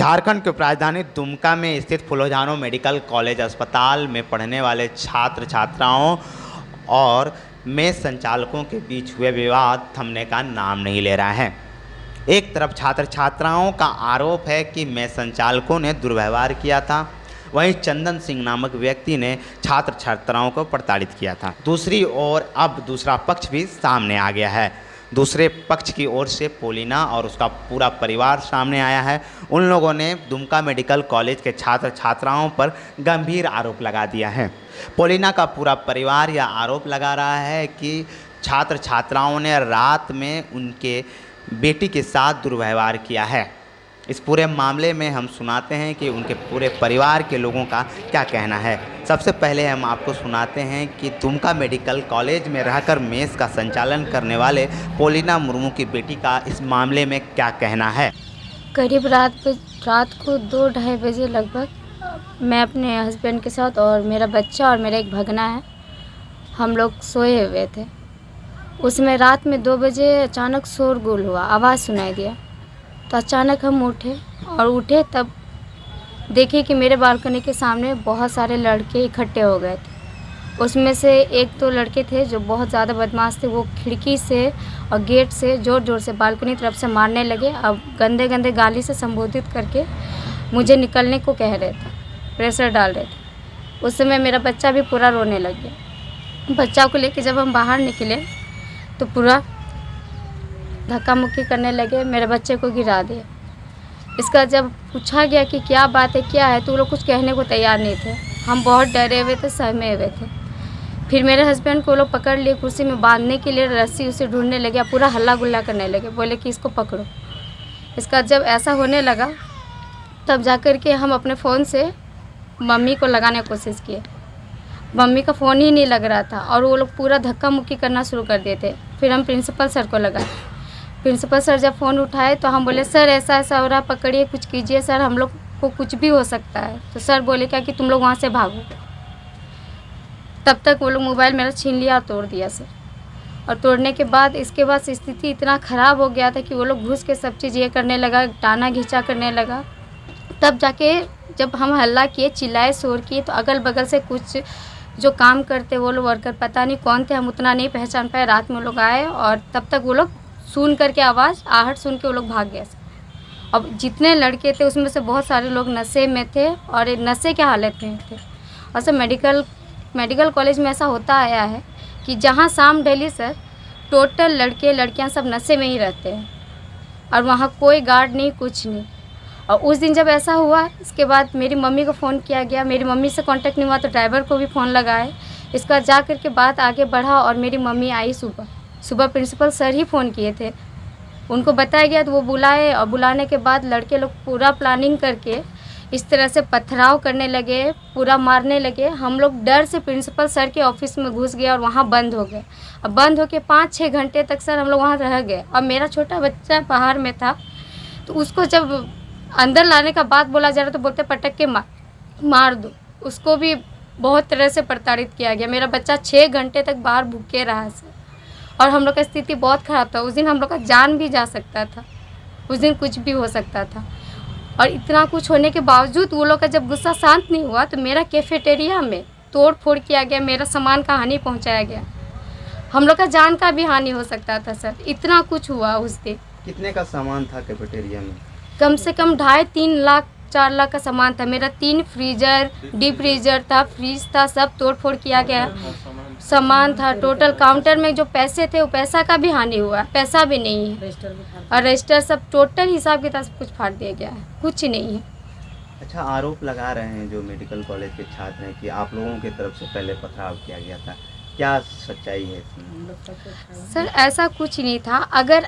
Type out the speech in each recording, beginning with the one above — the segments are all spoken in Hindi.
झारखंड की राजधानी दुमका में स्थित फुलोजानो मेडिकल कॉलेज अस्पताल में पढ़ने वाले छात्र छात्राओं और मेस संचालकों के बीच हुए विवाद थमने का नाम नहीं ले रहा है। एक तरफ छात्र छात्राओं का आरोप है कि मेस संचालकों ने दुर्व्यवहार किया था, वहीं चंदन सिंह नामक व्यक्ति ने छात्र छात्राओं को प्रताड़ित किया था। दूसरी ओर अब दूसरा पक्ष भी सामने आ गया है। दूसरे पक्ष की ओर से पोलिना और उसका पूरा परिवार सामने आया है। उन लोगों ने दुमका मेडिकल कॉलेज के छात्र छात्राओं पर गंभीर आरोप लगा दिया है। पोलिना का पूरा परिवार यह आरोप लगा रहा है कि छात्र छात्राओं ने रात में उनके बेटी के साथ दुर्व्यवहार किया है। इस पूरे मामले में हम सुनाते हैं कि उनके पूरे परिवार के लोगों का क्या कहना है। सबसे पहले हम आपको सुनाते हैं कि दुमका मेडिकल कॉलेज में रहकर मेस का संचालन करने वाले पोलिना मुर्मू की बेटी का इस मामले में क्या कहना है। करीब रात को 2-2:30 बजे लगभग मैं अपने हस्बैंड के साथ और मेरा बच्चा और मेरा एक भगना है, हम लोग सोए हुए थे। उसमें रात में 2 बजे अचानक शोरगुल हुआ, आवाज़ सुनाई दिया। तो अचानक हम उठे तब देखे कि मेरे बालकनी के सामने बहुत सारे लड़के इकट्ठे हो गए थे। उसमें से 1-2 लड़के थे जो बहुत ज़्यादा बदमाश थे। वो खिड़की से और गेट से ज़ोर ज़ोर से बालकनी तरफ से मारने लगे। अब गंदे गंदे गाली से संबोधित करके मुझे निकलने को कह रहे थे, प्रेशर डाल रहे थे। उस समय मेरा बच्चा भी पूरा रोने लग गया। बच्चा को लेके जब हम बाहर निकले तो पूरा धक्का मुक्की करने लगे, मेरे बच्चे को गिरा दिया। इसका जब पूछा गया कि क्या बात है, क्या है, तो वो लोग कुछ कहने को तैयार नहीं थे। हम बहुत डरे हुए थे, सहमे हुए थे। फिर मेरे हस्बैंड को वो लोग पकड़ लिए, कुर्सी में बांधने के लिए रस्सी उसे ढूंढने लगे, पूरा हल्ला गुल्ला करने लगे, बोले कि इसको पकड़ो। इसका जब ऐसा होने लगा तब जाकर के हम अपने फ़ोन से मम्मी को लगाने की कोशिश किए। मम्मी का फ़ोन ही नहीं लग रहा था और वो लोग पूरा धक्का मुक्की करना शुरू कर दिए थे। फिर हम प्रिंसिपल सर को लगाए। प्रिंसिपल सर जब फ़ोन उठाए तो हम बोले, सर ऐसा ऐसा हो रहा, पकड़िए, कुछ कीजिए सर, हम लोग को कुछ भी हो सकता है। तो सर बोले क्या कि तुम लोग वहाँ से भागो। तब तक वो लोग मोबाइल मेरा छीन लिया और तोड़ दिया सर। और तोड़ने के बाद इसके बाद स्थिति इतना ख़राब हो गया था कि वो लोग घुस के सब चीज़ ये करने लगा, टाना घिंचा करने लगा। तब जाके जब हम हल्ला किए, चिल्लाए, शोर किए, तो अगल बगल से कुछ जो काम करते वो लोग वर्कर, पता नहीं कौन थे, हम उतना नहीं पहचान पाए। रात में वो लोग आए और तब तक वो लोग सुन करके आहट सुन के वो लोग भाग गए। अब जितने लड़के थे उसमें से बहुत सारे लोग नशे में थे और नशे के हालत में थे। और सर मेडिकल कॉलेज में ऐसा होता आया है कि जहाँ शाम ढली सर टोटल लड़के लड़कियाँ सब नशे में ही रहते हैं और वहाँ कोई गार्ड नहीं, कुछ नहीं। और उस दिन जब ऐसा हुआ, इसके बाद मेरी मम्मी को फ़ोन किया गया, मेरी मम्मी से कांटेक्ट नहीं हुआ तो ड्राइवर को भी फ़ोन लगाए। इसका जा कर के बात आगे बढ़ा और मेरी मम्मी आई सुबह प्रिंसिपल सर ही फ़ोन किए थे, उनको बताया गया तो वो बुलाए। और बुलाने के बाद लड़के लोग पूरा प्लानिंग करके इस तरह से पथराव करने लगे, पूरा मारने लगे। हम लोग डर से प्रिंसिपल सर के ऑफिस में घुस गए और वहाँ बंद हो गए। अब बंद होके 5-6 घंटे तक सर हम लोग वहाँ रह गए। और मेरा छोटा बच्चा बाहर में था, तो उसको जब अंदर लाने का बात बोला जा रहा तो बोलते पटक के मार दो। उसको भी बहुत तरह से प्रताड़ित किया गया। मेरा बच्चा 6 घंटे तक बाहर भूखे रहा सर और हम लोग का स्थिति बहुत ख़राब था। उस दिन हम लोग का जान भी जा सकता था, उस दिन कुछ भी हो सकता था। और इतना कुछ होने के बावजूद वो लोग का जब गुस्सा शांत नहीं हुआ तो मेरा कैफेटेरिया में तोड़ फोड़ किया गया, मेरा सामान का हानि पहुंचाया गया। हम लोग का जान का भी हानि हो सकता था सर, इतना कुछ हुआ उस दिन। कितने का सामान था कैफेटेरिया में? कम से कम 2.5-3 लाख 4 लाख का सामान था। मेरा 3 फ्रीजर, डीप फ्रीजर था, फ्रीज था, सब तोड़ फोड़ किया गया। सामान था टोटल। काउंटर में जो पैसे थे वो पैसा का भी हानि हुआ, पैसा भी नहीं है। और रजिस्टर सब टोटल हिसाब किताब सब कुछ फाड़ दिया गया है, कुछ नहीं है। अच्छा, आरोप लगा रहे हैं जो मेडिकल कॉलेज के छात्र हैं कि आप लोगों की तरफ से पहले पथराव किया गया था, क्या सच्चाई है इसमें? सर ऐसा कुछ नहीं था। अगर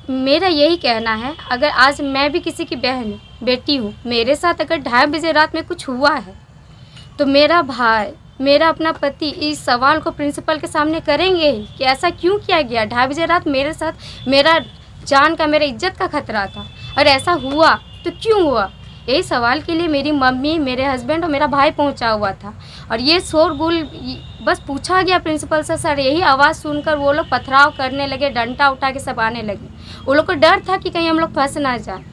मेरा यही कहना है, अगर आज मैं भी किसी की बहन बेटी हूँ, मेरे साथ अगर 2:30 बजे रात में कुछ हुआ है तो मेरा भाई, मेरा अपना पति इस सवाल को प्रिंसिपल के सामने करेंगे ही कि ऐसा क्यों किया गया। 2:30 बजे रात मेरे साथ, मेरा जान का, मेरा इज्जत का खतरा था और ऐसा हुआ तो क्यों हुआ, यही सवाल के लिए मेरी मम्मी, मेरे हस्बैंड और मेरा भाई पहुंचा हुआ था। और ये शोरगुल बस पूछा गया प्रिंसिपल से, सर यही आवाज़ सुनकर वो लोग पथराव करने लगे, डंडा उठा के सब आने लगे। वो लोग को डर था कि कहीं हम लोग फंस ना जाए।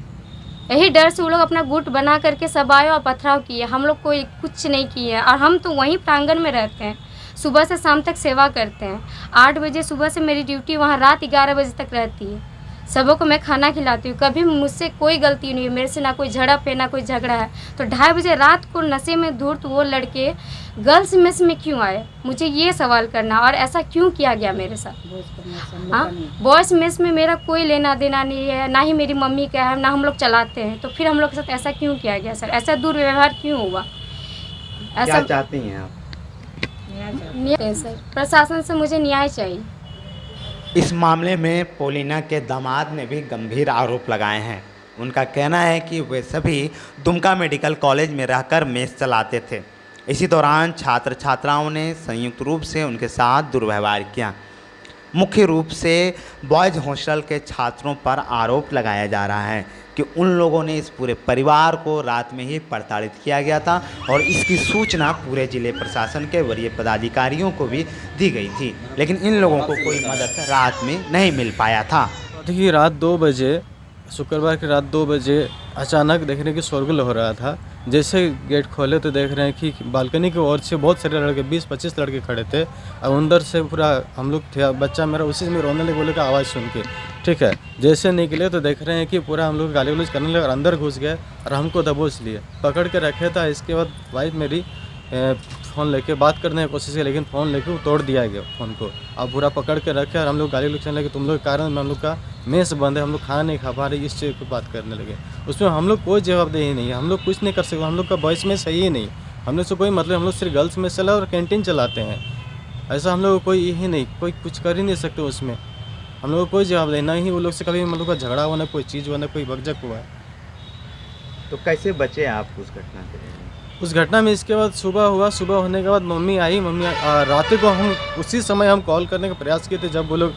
यही डर से वो लोग अपना गुट बना करके सब आए और पथराव किए। हम लोग कोई कुछ नहीं किए और हम तो वहीं प्रांगण में रहते हैं, सुबह से शाम तक सेवा करते हैं। 8 बजे सुबह से मेरी ड्यूटी वहाँ रात 11 बजे तक रहती है। सबों को मैं खाना खिलाती हूँ, कभी मुझसे कोई गलती नहीं है, मेरे से ना कोई झड़प है ना कोई झगड़ा है। तो 2:30 बजे रात को नशे में धूर्त वो लड़के गर्ल्स मेस में क्यों आए, मुझे ये सवाल करना, और ऐसा क्यों किया गया मेरे साथ। हाँ, बॉयज़ मेस में मेरा कोई लेना देना नहीं है, ना ही मेरी मम्मी का है, ना हम लोग चलाते हैं। तो फिर हम लोग के साथ ऐसा क्यों किया गया सर, ऐसा दुर्व्यवहार क्यों हुआ? क्या चाहती हैं आप? न्याय सर, प्रशासन से मुझे न्याय चाहिए। इस मामले में पोलिना के दामाद ने भी गंभीर आरोप लगाए हैं। उनका कहना है कि वे सभी दुमका मेडिकल कॉलेज में रहकर मेस चलाते थे। इसी दौरान छात्र छात्राओं ने संयुक्त रूप से उनके साथ दुर्व्यवहार किया। मुख्य रूप से बॉयज़ हॉस्टल के छात्रों पर आरोप लगाया जा रहा है कि उन लोगों ने इस पूरे परिवार को रात में ही प्रताड़ित किया गया था और इसकी सूचना पूरे जिले प्रशासन के वरीय पदाधिकारियों को भी दी गई थी, लेकिन इन लोगों को कोई मदद रात में नहीं मिल पाया था। देखिए, रात 2 बजे, शुक्रवार की रात 2 बजे अचानक देखने की शोरगुल हो रहा था। जैसे गेट खोले तो देख रहे हैं कि बालकनी की ओर से बहुत सारे लड़के, 20-25 लड़के खड़े थे और अंदर से पूरा हम लोग थे, बच्चा मेरा उसी में रोने लगे, बोले का आवाज़ सुन के, ठीक है। जैसे निकले तो देख रहे हैं कि पूरा हम लोग गाली गलौज करने लगे और अंदर घुस गए और हमको दबोच लिए, पकड़ के रखे था। इसके बाद वाइफ मेरी फ़ोन लेके बात करने की कोशिश की, लेकिन फ़ोन लेके वो तोड़ दिया गया फ़ोन को। अब पूरा पकड़ के रखे और हम लोग गाली गलौज करने लगे, तुम लोग के कारण हम लोग का मेस बंद है, हम लोग खाना नहीं खा पा रहे, इस चीज़ पर बात करने लगे। उसमें हम लोग कोई जवाबदेही नहीं है, हम लोग कुछ नहीं कर सकते, हम लोग का बॉयज़ में सही ही नहीं, हम लोग से कोई मतलब, हम लोग सिर्फ गर्ल्स में चला और कैंटीन चलाते हैं। ऐसा हम लोग को कोई यही नहीं, कोई कुछ कर ही नहीं सकते उसमें, हम लोग को कोई जवाबदेही ना ही वो लोग से कभी हम लोग का झगड़ा हुआ, ना कोई चीज़ हुआ, ना कोई बकझक हुआ है। तो कैसे बचे आप उस घटना से? उस घटना में इसके बाद सुबह हुआ, सुबह होने के बाद मम्मी आई, रात को हम उसी समय हम कॉल करने का प्रयास किए थे जब वो लोग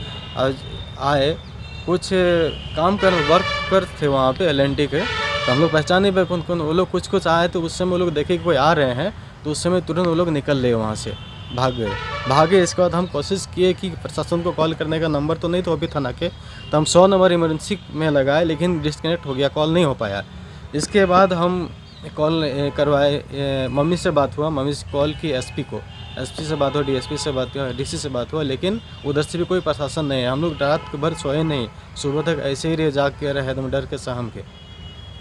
आए। कुछ काम कर वर्कर थे वहाँ पे LNT के, तो हम लोग पहचान नहीं पाए कौन कौन। वो लोग कुछ आए तो उस समय वो लोग देखे कि कोई आ रहे हैं, तो उस समय तुरंत वो लोग निकल ले वहाँ से, भागे। इसके बाद हम कोशिश किए कि प्रशासन को कॉल करने का नंबर तो नहीं था अभी थाना के, तो हम 100 नंबर इमरजेंसी में लगाए, लेकिन डिस्कनेक्ट हो गया, कॉल नहीं हो पाया। इसके बाद हम कॉल करवाए, मम्मी से बात हुआ, मम्मी से कॉल की SP को, SP से बात हुआ, DSP से बात हुआ, DC से बात हुआ, लेकिन उधर से भी कोई प्रशासन नहीं है। हम लोग रात भर सोए नहीं, सुबह तक ऐसे ही रहे, जाग के रहे एकदम डर के सहम के।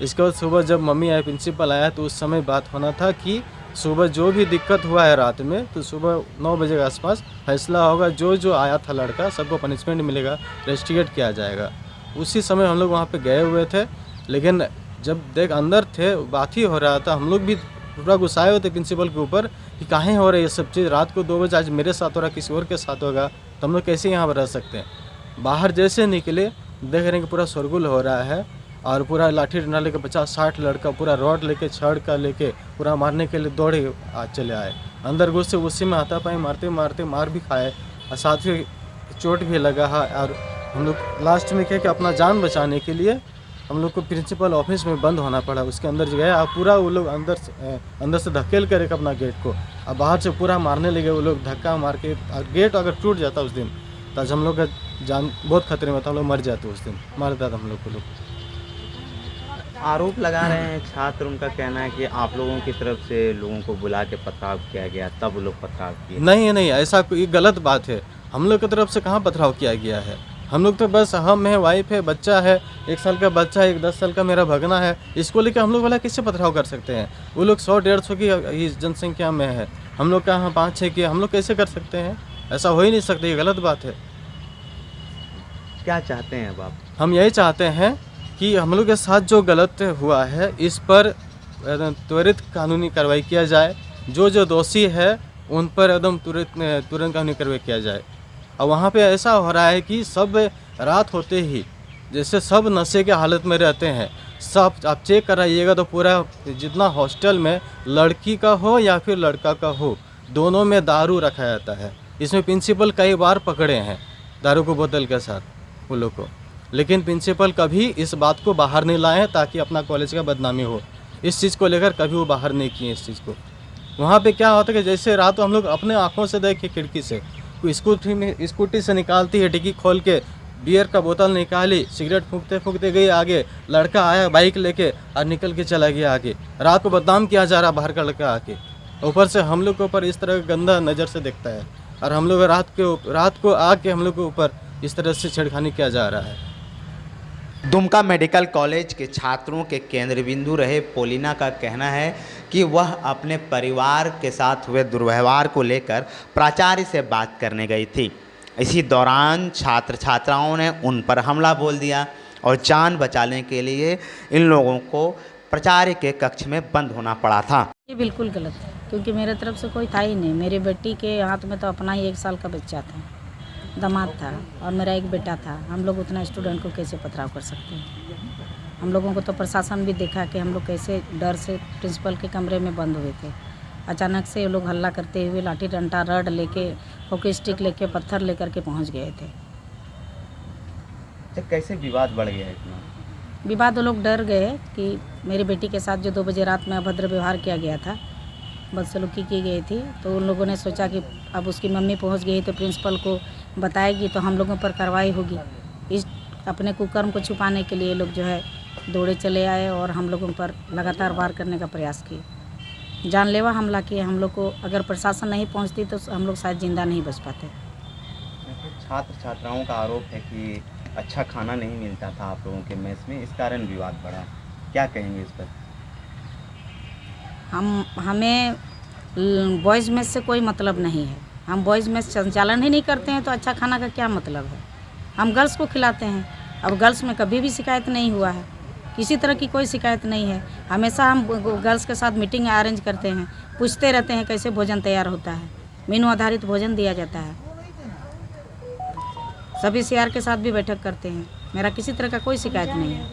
इसके बाद सुबह जब मम्मी आए, प्रिंसिपल आया, तो उस समय बात होना था कि सुबह जो भी दिक्कत हुआ है रात में, तो सुबह 9 बजे के आसपास फैसला होगा, जो आया था लड़का सबको पनिशमेंट मिलेगा, रेस्टिकेट किया जाएगा। उसी समय हम लोग वहाँ पर गए हुए थे, लेकिन जब देख अंदर थे बात ही हो रहा था, हम लोग भी पूरा गुस्साए हुए थे प्रिंसिपल के ऊपर कि काहे हो रहा है ये सब चीज़, रात को 2 बजे आज मेरे साथ हो रहा है, किसी और के साथ होगा, तो हम लोग कैसे यहाँ पर रह सकते हैं। बाहर जैसे निकले देख रहे हैं कि पूरा शोरगुल हो रहा है और पूरा लाठी डंडा लेके 50-60 लड़का पूरा रॉड लेके, छड़ का लेके पूरा मारने के लिए दौड़े चले आए। अंदर घुस से उसी में हाथापाई मारते मार भी खाए और साथ ही चोट भी लगा है। और हम लोग लास्ट में क्या कि अपना जान बचाने के लिए हम लोग को प्रिंसिपल ऑफिस में बंद होना पड़ा, उसके अंदर गए और पूरा वो लोग अंदर से धकेल कर एक अपना गेट को, और बाहर से पूरा मारने लगे वो लोग, धक्का मार के। गेट अगर टूट जाता उस दिन तो आज हम लोग का जान बहुत खतरे में था, हम लोग मर जाते उस दिन, मार देता हम लोग को। लोग आरोप लगा रहे हैं छात्र, उनका कहना है कि आप लोगों की तरफ से लोगों को बुला के पथराव किया गया, तब वो लोग पथराव किए। नहीं, ऐसा कोई गलत बात है, हम लोग की तरफ से कहाँ पथराव किया गया है। हम लोग तो बस हम है, वाइफ है, बच्चा है, 1 साल का बच्चा है, 10 साल का मेरा भगना है, इसको लेकर हम लोग वाला कैसे पथराव कर सकते हैं। वो लोग 100-150 की जनसंख्या में है, हम लोग कहाँ 5-6 की, हम लोग कैसे कर सकते हैं, ऐसा हो ही नहीं सकता, ये गलत बात है। क्या चाहते हैं अब आप? हम यही चाहते हैं कि हम लोग के साथ जो गलत हुआ है इस पर त्वरित कानूनी कार्रवाई किया जाए, जो दोषी है उन पर एकदम तुरंत कानूनी कार्रवाई किया जाए। और वहाँ पे ऐसा हो रहा है कि सब रात होते ही जैसे सब नशे के हालत में रहते हैं, सब आप चेक कराइएगा तो पूरा जितना हॉस्टल में लड़की का हो या फिर लड़का का हो, दोनों में दारू रखा जाता है। इसमें प्रिंसिपल कई बार पकड़े हैं दारू को बोतल के साथ वो लोग को, लेकिन प्रिंसिपल कभी इस बात को बाहर नहीं लाए हैं ताकि अपना कॉलेज का बदनामी हो। इस चीज़ को लेकर कभी वो बाहर नहीं किए इस चीज़ को। वहाँ पे क्या होता है कि जैसे रात को हम लोग अपने आँखों से देखे खिड़की से, कोई स्कूटी से निकालती है डिग्गी खोल के, बियर का बोतल निकाली, सिगरेट फूंकते फूंकते गई आगे, लड़का आया बाइक लेके और निकल के चला गया आगे। रात को बदनाम किया जा रहा बाहर का लड़का आके, ऊपर से हम लोग के ऊपर इस तरह गंदा नज़र से देखता है, और हम लोग रात को आके हम लोग के ऊपर इस तरह से छेड़खानी किया जा रहा है। दुमका मेडिकल कॉलेज के छात्रों के केंद्र बिंदु रहे पोलिना का कहना है कि वह अपने परिवार के साथ हुए दुर्व्यवहार को लेकर प्राचार्य से बात करने गई थी। इसी दौरान छात्र छात्राओं ने उन पर हमला बोल दिया और जान बचाने के लिए इन लोगों को प्राचार्य के कक्ष में बंद होना पड़ा था। ये बिल्कुल गलत है, क्योंकि मेरे तरफ से कोई था ही नहीं। मेरी बेटी के हाथ में तो अपना ही 1 साल का बच्चा था, दामाद था, और मेरा एक बेटा था। हम लोग उतना स्टूडेंट को कैसे पथराव कर सकते हैं? हम लोगों को तो प्रशासन भी देखा कि हम लोग कैसे डर से प्रिंसिपल के कमरे में बंद हुए थे। अचानक से ये लोग हल्ला करते हुए लाठी डंडा रड लेके, हॉकी स्टिक लेके, पत्थर लेकर के पहुंच गए थे। तो कैसे विवाद बढ़ गया इतना? विवाद वो लोग डर गए कि मेरी बेटी के साथ जो 2 बजे रात में अभद्र व्यवहार किया गया था, बदसलूकी की गई थी, तो उन लोगों ने सोचा कि अब उसकी मम्मी पहुंच गई तो प्रिंसिपल को बताएगी तो हम लोगों पर कार्रवाई होगी। इस अपने कुकर्म को छुपाने के लिए लोग जो है दौड़े चले आए और हम लोगों पर लगातार वार करने का प्रयास किए। जानलेवा हमला किए। हम लोग को अगर प्रशासन नहीं पहुंचती तो हम लोग शायद जिंदा नहीं बच पाते। छात्र छात्राओं का आरोप है कि अच्छा खाना नहीं मिलता था आप लोगों के मेस में, इस कारण विवाद बढ़ा। क्या कहेंगे इस पर? हमें बॉयज़ मेस से कोई मतलब नहीं है। हम बॉयज़ मेस संचालन ही नहीं करते हैं तो अच्छा खाना का क्या मतलब है? हम गर्ल्स को खिलाते हैं। अब गर्ल्स में कभी भी शिकायत नहीं हुआ है, किसी तरह की कोई शिकायत नहीं है। हमेशा हम गर्ल्स के साथ मीटिंग अरेंज करते हैं, पूछते रहते हैं कैसे भोजन तैयार होता है। मेनू आधारित भोजन दिया जाता है। सभी सीआर के साथ भी बैठक करते हैं। मेरा किसी तरह का कोई शिकायत नहीं है।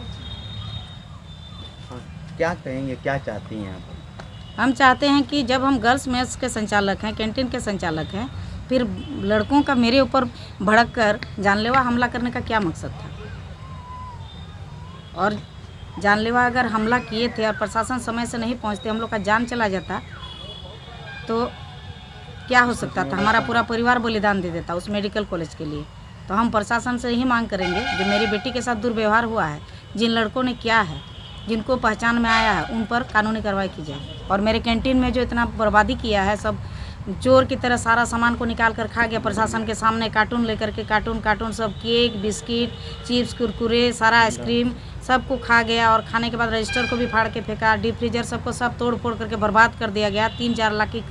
क्या कहेंगे, क्या चाहती हैं आप? हम चाहते हैं कि जब हम गर्ल्स मेस के संचालक हैं, कैंटीन के संचालक हैं, फिर लड़कों का मेरे ऊपर भड़क कर जानलेवा हमला करने का क्या मकसद था? और जानलेवा अगर हमला किए थे और प्रशासन समय से नहीं पहुंचते, हम लोग का जान चला जाता तो क्या हो सकता था? हमारा पूरा परिवार बलिदान दे देता उस मेडिकल कॉलेज के लिए। तो हम प्रशासन से ही मांग करेंगे, जो मेरी बेटी के साथ दुर्व्यवहार हुआ है, जिन लड़कों ने किया है, जिनको पहचान में आया है, उन पर कानूनी कार्रवाई की जाए। और मेरे कैंटीन में जो इतना बर्बादी किया है, सब चोर की तरह सारा सामान को निकाल कर खा गया। प्रशासन के सामने कार्टून लेकर के कार्टून सब केक, बिस्किट, चिप्स, कुरकुरे, सारा आइसक्रीम सब को खा गया। और खाने के बाद रजिस्टर को भी फाड़ के फेंका, डीप फ्रीजर सबको सब तोड़ फोड़ करके बर्बाद कर दिया गया। 3-4 लाख की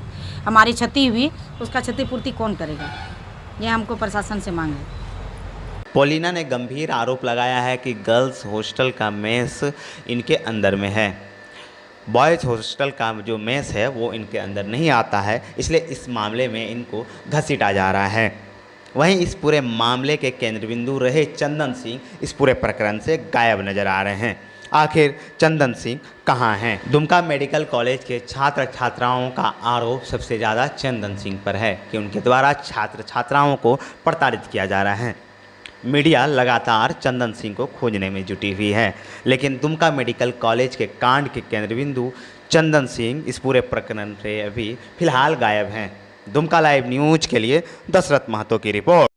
हमारी क्षति हुई, उसका क्षतिपूर्ति कौन करेगा? ये हमको प्रशासन से मांग है। पोलिना ने गंभीर आरोप लगाया है कि गर्ल्स हॉस्टल का मेस इनके अंदर में है, बॉयज़ हॉस्टल का जो मेस है वो इनके अंदर नहीं आता है, इसलिए इस मामले में इनको घसीटा जा रहा है। वहीं इस पूरे मामले के केंद्र बिंदु रहे चंदन सिंह इस पूरे प्रकरण से गायब नजर आ रहे हैं। आखिर चंदन सिंह कहाँ हैं? दुमका मेडिकल कॉलेज के छात्र छात्राओं का आरोप सबसे ज़्यादा चंदन सिंह पर है कि उनके द्वारा छात्र छात्राओं को प्रताड़ित किया जा रहा है। मीडिया लगातार चंदन सिंह को खोजने में जुटी हुई है, लेकिन दुमका मेडिकल कॉलेज के कांड के केंद्र बिंदु चंदन सिंह इस पूरे प्रकरण से अभी फिलहाल गायब हैं। दुमका लाइव न्यूज के लिए दशरथ महतो की रिपोर्ट।